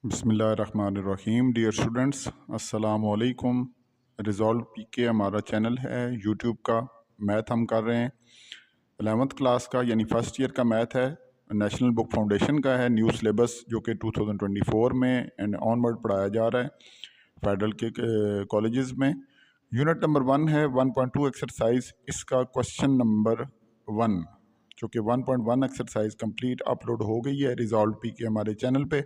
बिस्मिल्लाहिर्रहमानिर्रहीम। Dear students, अस्सलामु अलैकुम। रिजॉल्व पीके हमारा चैनल है यूट्यूब का। मैथ हम कर रहे हैं 11th क्लास का, यानी फ़र्स्ट ईयर का मैथ है। नेशनल बुक फाउंडेशन का है, न्यू सिलेबस जो कि 2024 में एंड ऑनवर्ड पढ़ाया जा रहा है फेडरल के कॉलेजेस में। यूनिट नंबर 1 है 1.2 एक्सरसाइज। इसका क्वेश्चन नंबर 1 जो कि 1.1 एक्सरसाइज कंप्लीट अपलोड हो गई है रिजॉल्व पीके हमारे चैनल पे।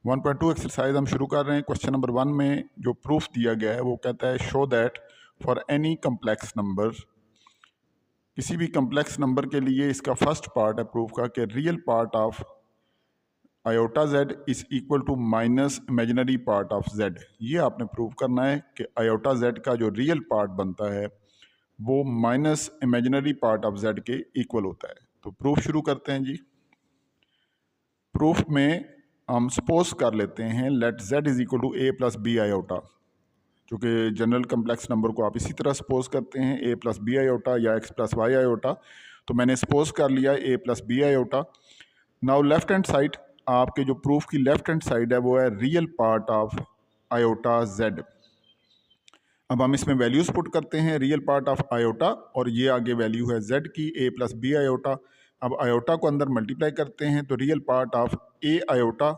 1.2 एक्सरसाइज हम शुरू कर रहे हैं। क्वेश्चन नंबर 1 में जो प्रूफ दिया गया है वो कहता है show that for any complex number, किसी भी कम्प्लेक्स नंबर के लिए इसका फर्स्ट पार्ट है प्रूफ का कि real part of iota z is equal to minus imaginary part of z. ये आपने प्रूव करना है कि आयोटा जेड का जो रियल पार्ट बनता है वो minus imaginary part of z के इक्वल होता है। तो प्रूफ शुरू करते हैं जी। प्रूफ में हम सपोज कर लेते हैं let z is equal to a plus b iota, चूँकि जनरल कम्प्लेक्स नंबर को आप इसी तरह सपोज करते हैं ए प्लस बी आयोटा या एक्स प्लस वाई आयोटा। तो मैंने सपोज कर लिया a plus b iota. Now left hand side, आपके जो प्रूफ की लेफ्ट हैंड साइड है वो है real part of iota Z. अब हम इसमें वैल्यूज पुट करते हैं, रियल पार्ट ऑफ आयोटा और ये आगे वैल्यू है जेड की ए प्लस बी आयोटा। अब आयोटा को अंदर मल्टीप्लाई करते हैं तो real part of a iota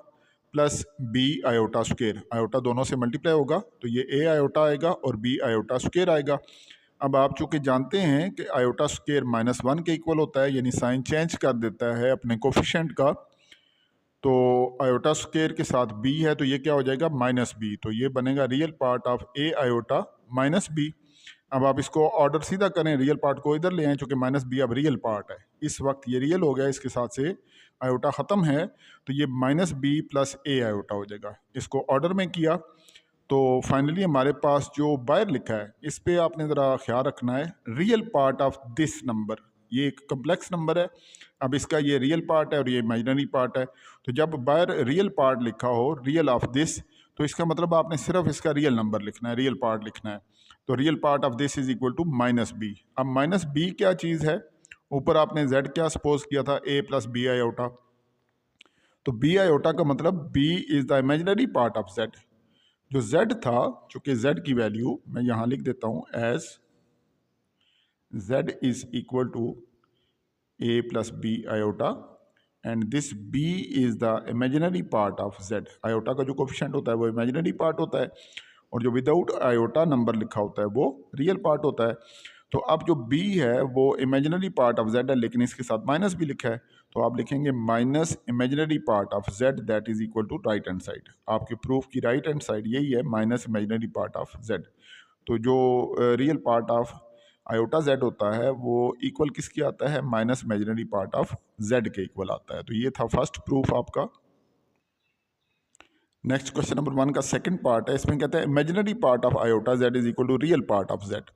plus b iota square, iota दोनों से मल्टीप्लाई होगा तो ये ए आयोटा आएगा और बी आयोटा स्क्वेयर आएगा। अब आप चूँकि जानते हैं कि आयोटा स्क्वेयर -1 के इक्वल होता है, यानी साइन चेंज कर देता है अपने कोफिशेंट का। तो आयोटा स्क्वेयर के साथ b है तो ये क्या हो जाएगा -b, तो ये बनेगा real part of a iota -b। अब आप इसको ऑर्डर सीधा करें, रियल पार्ट को इधर ले आएँ चूँकि -b अब रियल पार्ट है, इस वक्त ये रियल हो गया, इसके साथ से आयोटा ख़त्म है तो ये -b प्लस ए आयोटा हो जाएगा। इसको ऑर्डर में किया तो फाइनली हमारे पास जो बाहर लिखा है इस पर आपने ज़रा ख्याल रखना है, real part of this number, ये एक कम्प्लेक्स नंबर है। अब इसका ये रियल पार्ट है और ये इमेजिनरी पार्ट है। तो जब बाहर रियल पार्ट लिखा हो रियल ऑफ दिस, तो इसका मतलब आपने सिर्फ इसका रियल नंबर लिखना है, रियल पार्ट लिखना है। तो real part of this is equal to -b। अब -b क्या चीज़ है, ऊपर आपने z क्या सपोज किया था a प्लस बी आयोटा, तो b आयोटा का मतलब b is the imaginary part of z। जो z था, चूंकि z की वैल्यू मैं यहाँ लिख देता हूँ as z is equal to a plus b iota and this b is the imaginary part of z। Iota का जो कोफिशिएंट होता है वो इमेजिनरी पार्ट होता है और जो विदाउट आयोटा नंबर लिखा होता है वो रियल पार्ट होता है। तो अब जो b है वो इमेजिनरी पार्ट ऑफ z है, लेकिन इसके साथ माइनस भी लिखा है, तो आप लिखेंगे minus imaginary part of z that is equal to right hand side. आपके प्रूफ की राइट हैंड साइड यही है, minus imaginary part of z। तो जो real part of iota z होता है वो इक्वल किसके आता है, minus imaginary part of z के इक्वल आता है। तो ये था फर्स्ट प्रूफ आपका। नेक्स्ट क्वेश्चन नंबर 1 का सेकंड पार्ट है, इसमें कहते हैं imaginary part of iota z is equal to real part of z.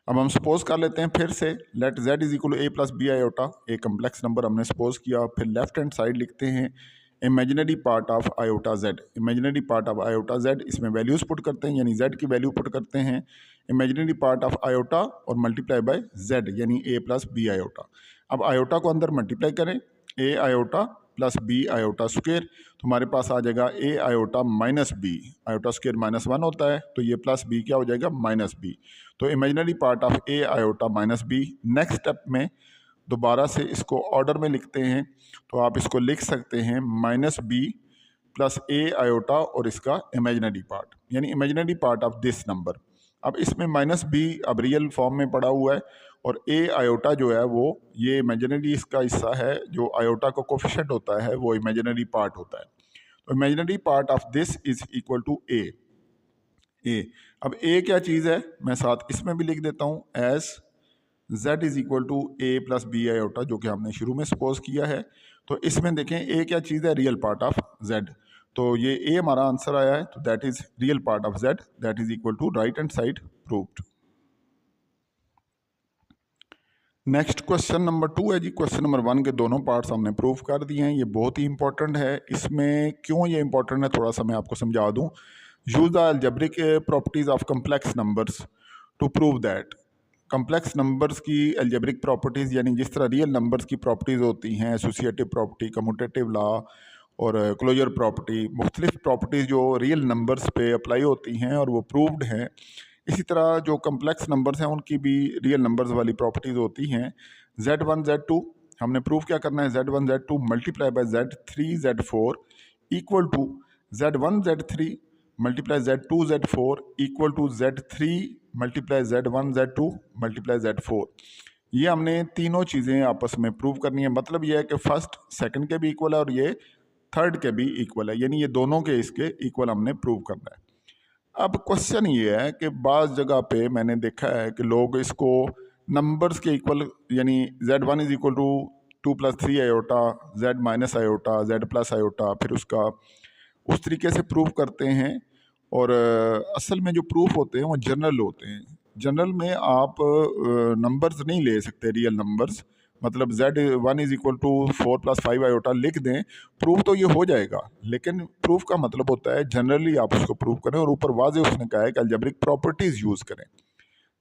अब हम सपोज कर लेते हैं फिर से let z is equal to a plus b iota, एक कम्प्लेक्स नंबर हमने सपोज किया। फिर लेफ्ट हैंड साइड लिखते हैं imaginary part of iota z, imaginary part of iota z, इसमें वैल्यूज पुट करते हैं यानी जेड की वैल्यू पुट करते हैं इमेजिनरी पार्ट ऑफ आयोटा और मल्टीप्लाई बाय जेड यानी ए प्लस बी आयोटा। अब आयोटा को अंदर मल्टीप्लाई करें, a iota plus b iota square, तो हमारे पास आ जाएगा a iota minus b, iota square -1 होता है तो ये प्लस बी क्या हो जाएगा -b। तो imaginary part of a iota -b। Next step में दोबारा से इसको ऑर्डर में लिखते हैं, तो आप इसको लिख सकते हैं -b प्लस ए आयोटा और इसका इमेजिनरी पार्ट यानी imaginary part of this number. अब इसमें -b अब रियल फॉर्म में पड़ा हुआ है और ए आयोटा जो है वो ये इमेजिनरी इसका हिस्सा है, जो आयोटा का कोफिशिएंट होता है वो इमेजिनरी पार्ट होता है। तो imaginary part of this is equal to a. अब ए क्या चीज़ है मैं साथ इसमें भी लिख देता हूँ as z is equal to a plus b iota, जो कि हमने शुरू में सपोज किया है। तो इसमें देखें ए क्या चीज़ है, रियल पार्ट ऑफ z। तो ये ए हमारा आंसर आया है, तो that is real part of z that is equal to right hand side proved. Next question number 2 है जी। क्वेश्चन नंबर 1 के दोनों पार्ट्स हमने प्रूव कर दिए हैं, ये बहुत ही इंपॉर्टेंट है। इसमें क्यों ये इंपॉर्टेंट है थोड़ा सा मैं आपको समझा दूं। Use the algebraic properties of complex numbers to prove that. Complex numbers की अलजेब्रिक प्रॉपर्टीज़ यानी जिस तरह रियल नंबर्स की प्रॉपर्टीज़ होती हैं, एसोसिएटिव प्रॉपर्टी, कम्यूटेटिव लॉ और क्लोजर प्रॉपर्टी, मुख्तलिफ प्रॉपर्टीज़ जो रियल नंबर्स पे अप्लाई होती हैं और वो प्रूव्ड हैं। इसी तरह जो कम्प्लेक्स नंबर्स हैं उनकी भी रियल नंबर्स वाली प्रॉपर्टीज़ होती हैं। Z1 Z2 हमने प्रूव क्या करना है, Z1 Z2 multiply by Z3 Z4 equal to Z1 Z3 multiply Z2 Z4 equal to Z3 multiply Z1 Z2 multiply Z4। ये हमने तीनों चीज़ें आपस में प्रूव करनी है। मतलब ये है कि फर्स्ट सेकंड के भी इक्वल है और ये थर्ड के भी इक्वल है, यानी ये दोनों के इसके इक्वल हमने प्रूव करना है। अब क्वेश्चन ये है कि बाज़ जगह पे मैंने देखा है कि लोग इसको नंबर्स के इक्वल, यानी Z1 is equal to 2+3 iota, Z minus iota, Z plus iota, फिर उसका उस तरीके से प्रूव करते हैं। और असल में जो प्रूफ होते हैं वो जनरल होते हैं। जनरल में आप नंबर्स नहीं ले सकते, रियल नंबर्स। मतलब Z1 is equal to 4+5 iota लिख दें, प्रूफ तो ये हो जाएगा, लेकिन प्रूफ का मतलब होता है जनरली आप उसको प्रूव करें। और ऊपर वाजे उसने कहा है कि अलजेब्रिक प्रॉपर्टीज़ यूज़ करें।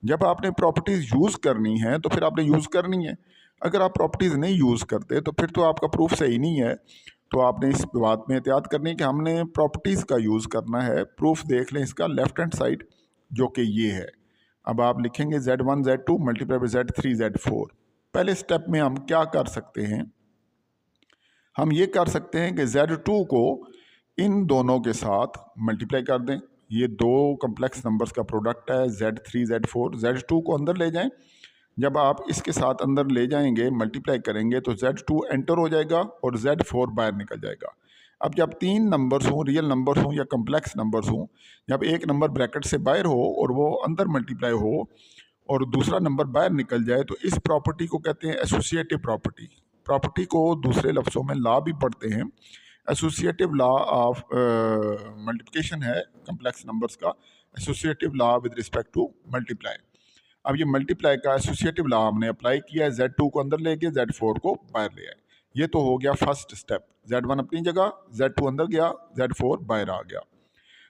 जब आपने प्रॉपर्टीज़ यूज़ करनी है तो फिर आपने यूज़ करनी है। अगर आप प्रॉपर्टीज़ नहीं यूज़ करते तो फिर तो आपका प्रूफ सही नहीं है। तो आपने इस बात में एहतियात करनी है कि हमने प्रॉपर्टीज़ का यूज़ करना है। प्रूफ देख लें इसका लेफ्ट हैंड साइड, जो कि ये है। अब आप लिखेंगे Z1 Z2 multiply by Z3 Z4। पहले स्टेप में हम क्या कर सकते हैं, हम ये कर सकते हैं कि Z2 को इन दोनों के साथ मल्टीप्लाई कर दें। ये दो कम्प्लेक्स नंबर्स का प्रोडक्ट है Z3 Z4। Z2 को अंदर ले जाएं। जब आप इसके साथ अंदर ले जाएंगे, मल्टीप्लाई करेंगे, तो Z2 एंटर हो जाएगा और Z4 बाहर निकल जाएगा। अब जब तीन नंबर्स हों, रियल नंबर्स हों या कम्प्लेक्स नंबर्स हों, जब एक नंबर ब्रैकेट से बाहर हो और वो अंदर मल्टीप्लाई हो और दूसरा नंबर बाहर निकल जाए, तो इस प्रॉपर्टी को कहते हैं एसोसिएटिव प्रॉपर्टी। प्रॉपर्टी को दूसरे लफ्ज़ों में लॉ भी पढ़ते हैं। एसोसिएटिव लॉ ऑफ मल्टीप्लिकेशन है कम्प्लेक्स नंबर्स का, associative law with respect to multiply. अब ये मल्टीप्लाई का एसोसिएटिव लॉ हमने अप्लाई किया है, Z2 को अंदर ले गए, Z4 को बाहर ले आए। ये तो हो गया फर्स्ट स्टेप। Z1 अपनी जगह, Z2 अंदर गया, Z4 बाहर आ गया।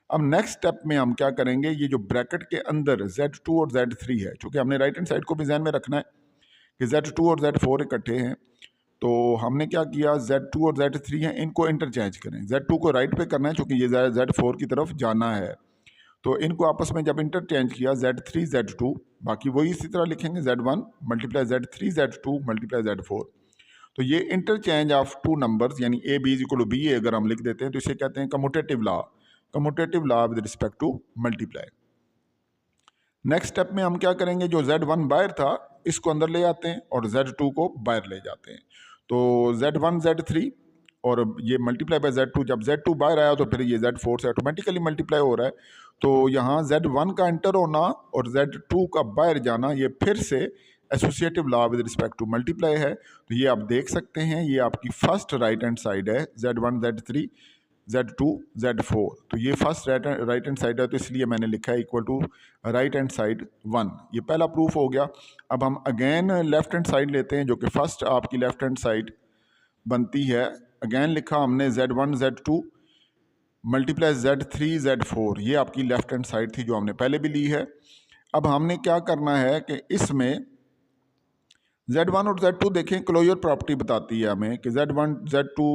अब नेक्स्ट स्टेप में हम क्या करेंगे, ये जो ब्रैकेट के अंदर Z2 और Z3 है, चूँकि हमने राइट हैंड साइड को भी ध्यान में रखना है कि Z2 और Z4 इकट्ठे हैं, तो हमने क्या किया, Z2 और Z3 हैं, इनको इंटरचेंज करें। Z2 को राइट पे करना है चूँकि ये Z4 की तरफ जाना है, तो इनको आपस में जब इंटरचेंज किया Z3 Z2, बाकी वही इसी तरह लिखेंगे Z1 multiply Z3 Z2 multiply Z4। तो ये इंटरचेंज ऑफ टू नंबर्स, यानी a b is equal to b अगर हम लिख देते हैं तो इसे कहते हैं commutative law, commutative law with respect to multiply. Next step में हम क्या करेंगे, जो Z1 बाहर था इसको अंदर ले आते हैं और Z2 को बाहर ले जाते हैं। तो Z1 Z3 और ये मल्टीप्लाई बाय Z2, जब Z2 बाहर आया तो फिर ये Z4 से ऑटोमेटिकली मल्टीप्लाई हो रहा है। तो यहाँ Z1 का एंटर होना और Z2 का बाहर जाना, ये फिर से associative law with respect to multiply है। तो ये आप देख सकते हैं, ये आपकी फर्स्ट राइट हैंड साइड है, Z1 Z3 Z2 Z4। तो ये फर्स्ट राइट हैंड साइड है, तो इसलिए मैंने लिखा है equal to right hand side 1। ये पहला प्रूफ हो गया। अब हम अगेन लेफ्ट हैंड साइड लेते हैं, जो कि फर्स्ट आपकी लेफ्ट हैंड साइड बनती है। अगेन लिखा हमने Z1 Z2 multiply Z3 Z4, ये आपकी लेफ्ट हैंड साइड थी जो हमने पहले भी ली है। अब हमने क्या करना है कि इसमें Z1 और Z2 देखें, क्लोजर प्रॉपर्टी बताती है हमें कि Z1 Z2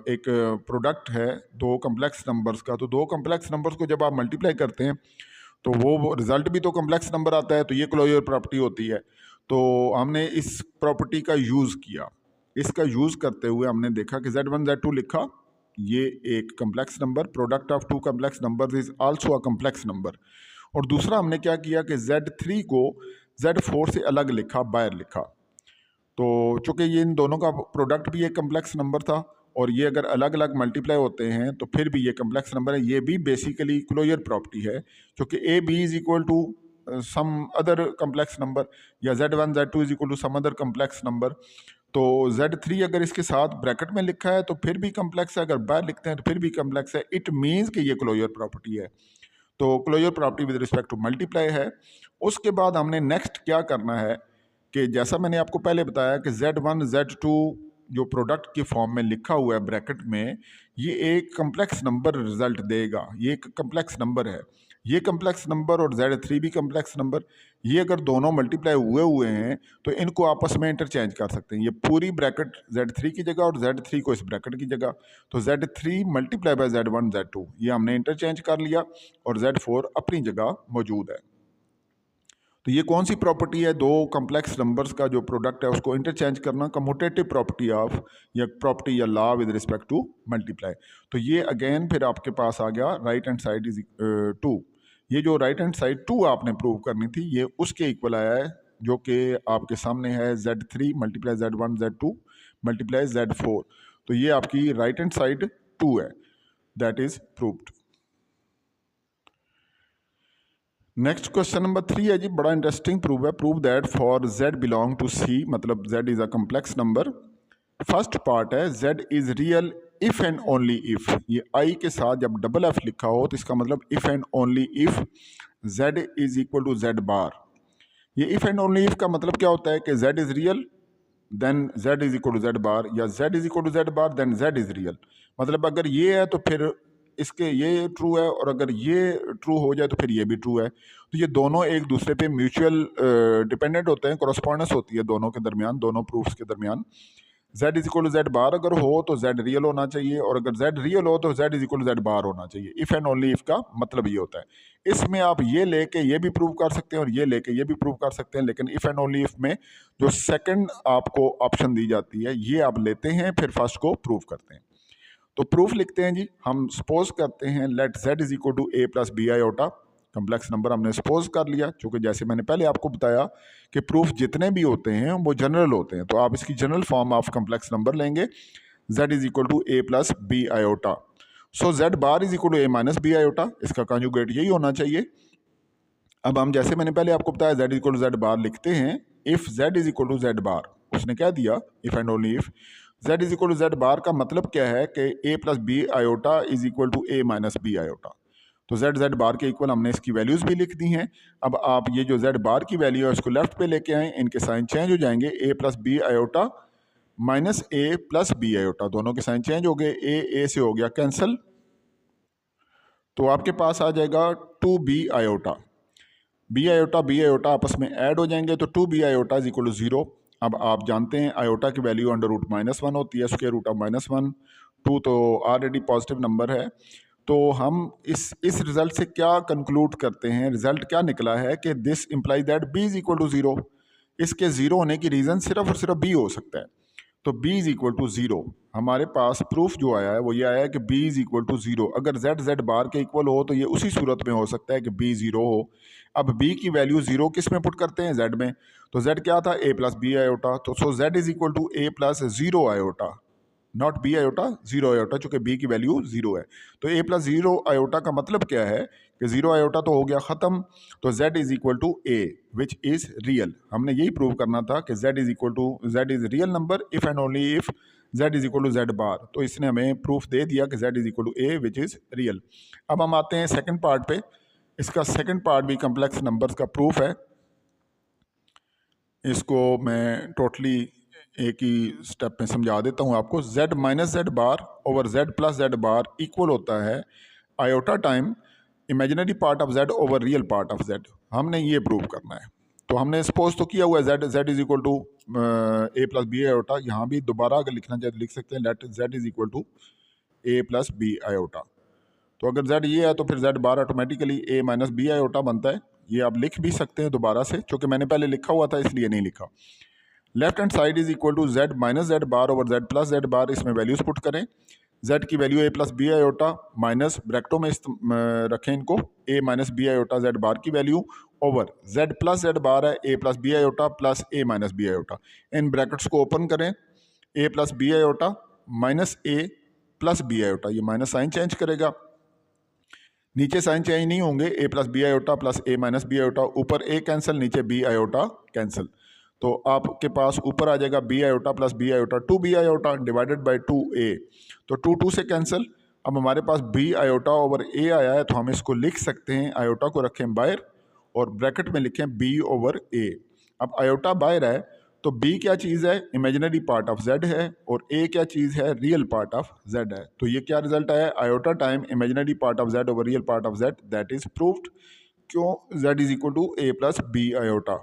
एक प्रोडक्ट है दो कम्प्लेक्स नंबर्स का। तो दो कम्प्लेक्स नंबर्स को जब आप मल्टीप्लाई करते हैं तो वो रिजल्ट भी तो कम्प्लेक्स नंबर आता है, तो ये क्लोजर प्रॉपर्टी होती है। तो हमने इस प्रॉपर्टी का यूज़ किया। इसका यूज़ करते हुए हमने देखा कि Z1 Z2 लिखा, ये एक complex number, product of two complex number is also a complex number. और दूसरा हमने क्या किया कि Z3 को Z4 से अलग लिखा, बाहर लिखा। तो चूँकि ये इन दोनों का प्रोडक्ट भी एक कम्प्लेक्स नंबर था और ये अगर अलग अलग मल्टीप्लाई होते हैं तो फिर भी ये कम्प्लेक्स नंबर है। ये भी बेसिकली क्लोजर प्रॉपर्टी है, क्योंकि a b is equal to some other complex number या Z1 Z2 is equal to some other complex number. तो Z3 अगर इसके साथ ब्रैकेट में लिखा है तो फिर भी कम्प्लेक्स है, अगर बाहर लिखते हैं तो फिर भी कम्प्लेक्स है। इट मीन्स कि ये क्लोजर प्रॉपर्टी है। तो closure property with respect to multiply है। उसके बाद हमने नेक्स्ट क्या करना है कि जैसा मैंने आपको पहले बताया कि Z1 Z2 जो प्रोडक्ट की फॉर्म में लिखा हुआ है ब्रैकेट में, ये एक कम्प्लेक्स नंबर रिजल्ट देगा। ये एक कम्प्लेक्स नंबर है, ये कम्प्लेक्स नंबर और Z3 भी कम्प्लेक्स नंबर, ये अगर दोनों मल्टीप्लाई हुए हुए हैं तो इनको आपस में इंटरचेंज कर सकते हैं। ये पूरी ब्रैकेट Z3 की जगह और Z3 को इस ब्रैकेट की जगह, तो Z3 multiply by Z1 Z2 ये हमने इंटरचेंज कर लिया और Z4 अपनी जगह मौजूद है। तो ये कौन सी प्रॉपर्टी है? दो कॉम्प्लेक्स नंबर्स का जो प्रोडक्ट है उसको इंटरचेंज करना, कम्यूटेटिव प्रॉपर्टी ऑफ या प्रॉपर्टी या law with respect to multiply. तो ये अगेन फिर आपके पास आ गया राइट हैंड साइड इज 2। ये जो राइट हैंड साइड 2 आपने प्रूव करनी थी ये उसके इक्वल आया है जो कि आपके सामने है Z3 multiply Z1 Z2 multiply Z4। तो ये आपकी राइट हैंड साइड 2 है, that is proved. Next question number 3 है जी, बड़ा इंटरेस्टिंग प्रूव है। Prove that for Z belong to C, मतलब Z is a complex number. First part है Z is real if and only if. ये I के साथ जब डबल F लिखा हो तो इसका मतलब if and only if Z is equal to Z bar. ये इफ एंड ओनली इफ का मतलब क्या होता है कि Z is real then Z is equal to Z bar, या Z is equal to Z bar then Z is real. मतलब अगर ये है तो फिर इसके ये ट्रू है, और अगर ये ट्रू हो जाए तो फिर ये भी ट्रू है। तो ये दोनों एक दूसरे पे म्यूचुअल डिपेंडेंट होते हैं, कॉरस्पॉन्डेंस होती है दोनों के दरमियान, दोनों प्रूफ्स के दरमियान। Z is equal to Z bar अगर हो तो Z रियल होना चाहिए, और अगर Z रियल हो तो Z is equal to Z bar होना चाहिए। इफ एंड ओनली इफ का मतलब ये होता है। इसमें आप ये लेके ये भी प्रूव कर सकते हैं और ये लेके ये भी प्रूव कर सकते हैं, लेकिन इफ एंड ओनली इफ में जो सेकंड आपको ऑप्शन दी जाती है ये आप लेते हैं, फिर फर्स्ट को प्रूव करते हैं। तो प्रूफ लिखते हैं जी। हम सपोज करते हैं let Z is equal to A plus b iota. Complex number हमने सपोज कर लिया, क्योंकि जैसे मैंने पहले आपको बताया कि प्रूफ जितने भी होते हैं वो जनरल होते हैं, तो आप इसकी general form of complex number लेंगे Z is equal to A plus b iota. So Z bar is equal to A minus b iota, इसका कॉन्जुगेट यही होना चाहिए। अब हम जैसे मैंने पहले आपको बताया Z equal to Z bar लिखते हैं if Z is equal to Z bar. उसने क्या दिया? If and only if Z is equal to Z bar का मतलब क्या है कि A plus b iota is equal to A minus b iota. तो Z बार के इक्वल हमने इसकी वैल्यूज भी लिख दी हैं। अब आप ये जो Z बार की वैल्यू है उसको लेफ्ट पे लेके आए, इनके साइन चेंज हो जाएंगे। A plus b iota minus A plus b iota, दोनों के साइन चेंज हो गए। A से हो गया कैंसिल, तो आपके पास आ जाएगा 2B आयोटा। बी आयोटा आपस में ऐड हो जाएंगे, तो 2B iota is equal to 0। अब आप जानते हैं आयोटा की वैल्यू अंडर रूट -1 होती है, स्क्वायर रूट ऑफ -1। 2 तो ऑलरेडी पॉजिटिव नंबर है। तो हम इस रिजल्ट से क्या कंक्लूड करते हैं? रिजल्ट क्या निकला है कि this imply that B is equal to 0। इसके 0 होने की रीज़न सिर्फ और सिर्फ B हो सकता है। तो B इज इक्वल टू 0। हमारे पास प्रूफ जो आया है वो ये आया है कि B इज इक्वल टू 0। अगर Z बार के इक्वल हो तो ये उसी सूरत में हो सकता है कि B 0 हो। अब B की वैल्यू 0 किस में पुट करते हैं? Z में। तो Z क्या था? A plus b iota. तो so Z is equal to A plus 0 iota, not b iota, 0 iota, चूंकि B की वैल्यू 0 है। तो A प्लस 0 आयोटा का मतलब क्या है कि 0 आयोटा तो हो गया ख़त्म। तो Z is equal to A which is real. हमने यही प्रूव करना था कि Z is equal to Z is real number if and only if Z is equal to Z bar. तो इसने हमें प्रूफ दे दिया कि Z is equal to A which is real. अब हम आते हैं सेकेंड पार्ट पे। इसका सेकेंड पार्ट भी कम्प्लेक्स नंबर्स का प्रूफ है। इसको मैं टोटली एक ही स्टेप में समझा देता हूँ आपको। Z minus Z bar over Z plus Z बार इक्वल होता है iota time imaginary part of Z over real part of Z। हमने ये प्रूव करना है। तो हमने सपोज तो किया हुआ है Z is equal to A plus b iota. यहाँ भी दोबारा अगर लिखना चाहे तो लिख सकते हैं let Z is equal to A plus b iota. तो अगर Z ये है तो फिर Z bar automatically A minus b iota बनता है। ये आप लिख भी सकते हैं दोबारा से, क्योंकि मैंने पहले लिखा हुआ था इसलिए नहीं लिखा। Left hand side is equal to Z minus Z bar over Z plus Z bar. इसमें वैल्यूज पुट करें। Z की value A plus b iota minus ब्रैकेटों में रखें इनको, A minus b iota Z bar की value over Z plus Z bar है A plus b iota plus A minus b iota. इन ब्रैकेट्स को ओपन करें। A plus b iota minus A plus b iota, ये minus sign change करेगा, नीचे sign change नहीं होंगे। A plus b iota plus A minus b iota, ऊपर A cancel नीचे B आयोटा कैंसिल। तो आपके पास ऊपर आ जाएगा B iota plus B iota 2B iota divided by 2A। तो 2 से कैंसिल। अब हमारे पास B आयोटा ओवर A आया है, तो हम इसको लिख सकते हैं, आयोटा को रखें बाहर और ब्रैकेट में लिखें B ओवर A। अब आयोटा बाहर है तो B क्या चीज़ है? इमेजिनरी पार्ट ऑफ Z है, और A क्या चीज़ है? रियल पार्ट ऑफ Z है। तो ये क्या रिजल्ट आया? Iota time imaginary part of Z over real part of Z, that is proved. क्यों z is equal to a plus b iota.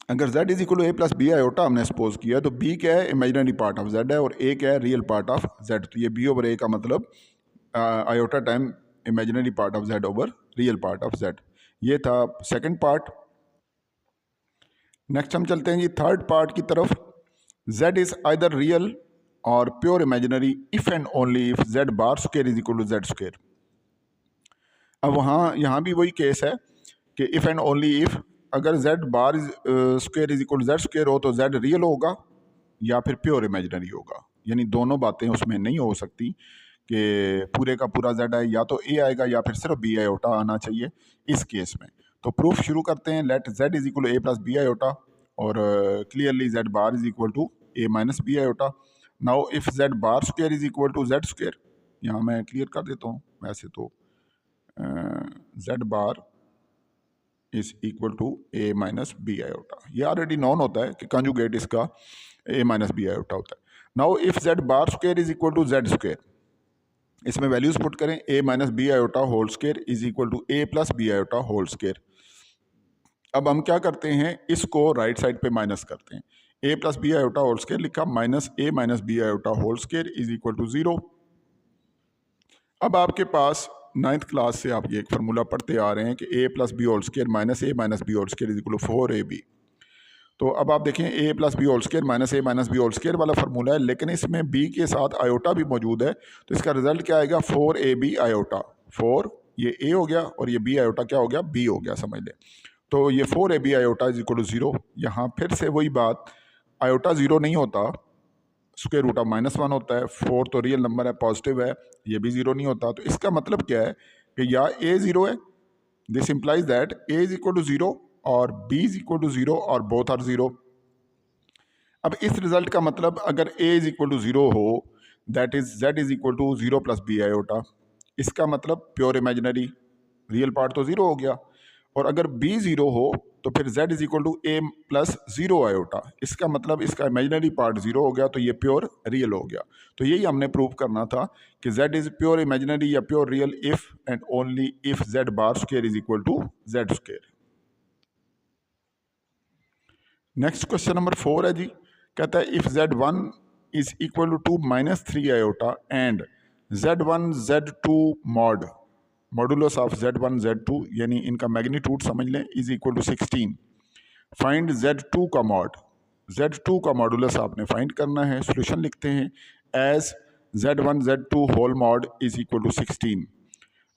अगर z is equal to a plus b iota हमने suppose किया तो b क्या है, imaginary part of z है, और a क्या है, रियल पार्ट ऑफ z। तो ये b ओवर a का मतलब iota time imaginary part of z over real part of z। ये था सेकंड पार्ट। नेक्स्ट हम चलते हैं जी थर्ड पार्ट की तरफ। z इज आइदर रियल और pure imaginary if and only if z bar square is equal to z square. अब यहाँ भी वही केस है कि इफ एंड ओनली इफ, अगर z bar square is equal to z square हो तो z रियल होगा या फिर प्योर इमेजिनरी होगा, यानी दोनों बातें उसमें नहीं हो सकती कि पूरे का पूरा z है, या तो a आएगा या फिर सिर्फ b आयोटा आना चाहिए इस केस में। तो प्रूफ शुरू करते हैं। Let z is equal to a plus b iota, और clearly z bar is equal to a minus b iota. Now if z bar square is equal to z square, यहाँ मैं clear कर देता हूँ। वैसे तो z bar is equal to a minus b iota, ये already known होता है कि कंजुगेट इसका a माइनस बी आयोटा होता है। Now if z bar square is equal to z square, इसमें वैल्यूज पुट करें, a minus b iota whole square is equal to a plus b iota whole square. अब हम क्या करते हैं, इसको राइट साइड पे माइनस करते हैं। a plus b iota whole square लिखा, minus a minus b iota whole square is equal to 0। अब आपके पास 9th क्लास से आप ये एक फार्मूला पढ़ते आ रहे हैं कि a plus b whole square minus a minus b whole square is equal to 4ab। तो अब आप देखें a plus b whole square minus a minus b whole square वाला फार्मूला है, लेकिन इसमें b के साथ आयोटा भी मौजूद है, तो इसका रिजल्ट क्या आएगा, 4ab आयोटा। 4 ये a हो गया और ये b आयोटा क्या हो गया, b हो गया, समझ लें। तो ये 4ab iota is equal to 0। यहाँ फिर से वही बात, आयोटा 0 नहीं होता, स्क्वायर रूट ऑफ -1 होता है। 4 तो रियल नंबर है, पॉजिटिव है, ये भी 0 नहीं होता। तो इसका मतलब क्या है कि या a 0 है, this implies that a is equal to 0 और b इज इक्वल टू 0 और बोथ आर 0। अब इस रिजल्ट का मतलब अगर a इज इक्वल टू 0 हो, that is z is equal to 0 plus b iota, इसका मतलब प्योर इमेजिनरी, रियल पार्ट तो 0 हो गया। और अगर b 0 हो तो फिर z is equal to a plus 0 iota, इसका मतलब इसका इमेजिनरी पार्ट 0 हो गया, तो ये प्योर रियल हो गया। तो यही हमने प्रूव करना था कि z इज प्योर इमेजिनरी या pure real if and only if z bar square is equal to z square. Next question number 4 है जी, कहता है if z1 is equal to minus 3 iota and z1 z2 mod modulus of z1 z2, यानी इनका magnitude समझ लें, is equal to 16। Find z2 का mod, z2 का मॉडुलस आपने फाइंड करना है। सॉल्यूशन लिखते हैं as z1 z2 whole mod is equal to 16।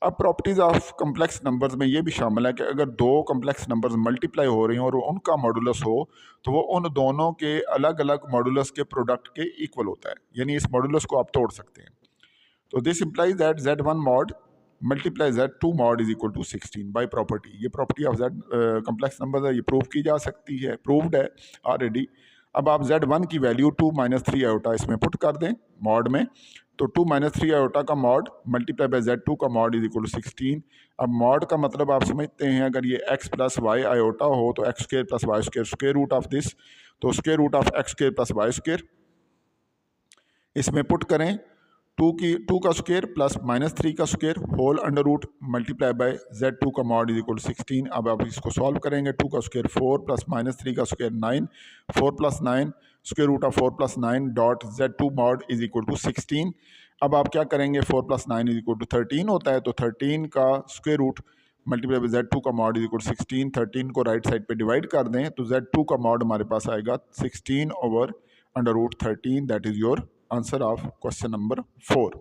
अब प्रॉपर्टीज ऑफ कम्प्लेक्स नंबर्स में ये भी शामिल है कि अगर दो कम्प्लेक्स नंबर्स मल्टीप्लाई हो रही हैं और उनका मॉडुलस हो तो वो उन दोनों के अलग अलग मॉडुलस के प्रोडक्ट के इक्वल होता है, यानी इस मॉडुलस को आप तोड़ सकते हैं। तो this implies that z1 mod multiply z2 mod is equal to 16 by property. ये property of z complex number है, ये प्रूव की जा सकती है, प्रूव्ड है ऑलरेडी। अब आप z1 की वैल्यू 2 माइनस 3 आयोटा इसमें पुट कर दें मॉड में, तो 2 माइनस 3 आयोटा का मॉड मल्टीप्लाई बाई z2 का मॉड इज इक्वल टू 16। अब मॉड का मतलब आप समझते हैं, अगर ये x प्लस वाई आयोटा हो तो x square plus y square square root of this, तो square root of x square plus y square इसमें पुट करें। 2 का स्क्वायर प्लस माइनस 3 का square whole under root multiply by z2 का mod is equal to 16। अब आप इसको solve करेंगे, 2 का स्क्वायर 4 प्लस माइनस 3 का square 9, 4 plus 9 square root of 4 plus 9 dot z2 mod is equal to 16। अब आप क्या करेंगे, 4 प्लस 9 इज इक्वल टू 13 होता है, तो 13 का square root multiply by z2 का मॉड इज इक्वल टू 16। 13 को राइट साइड पे डिवाइड कर दें तो z2 का मॉड हमारे पास आएगा 16 over under root 13। That is your answer of question number 4।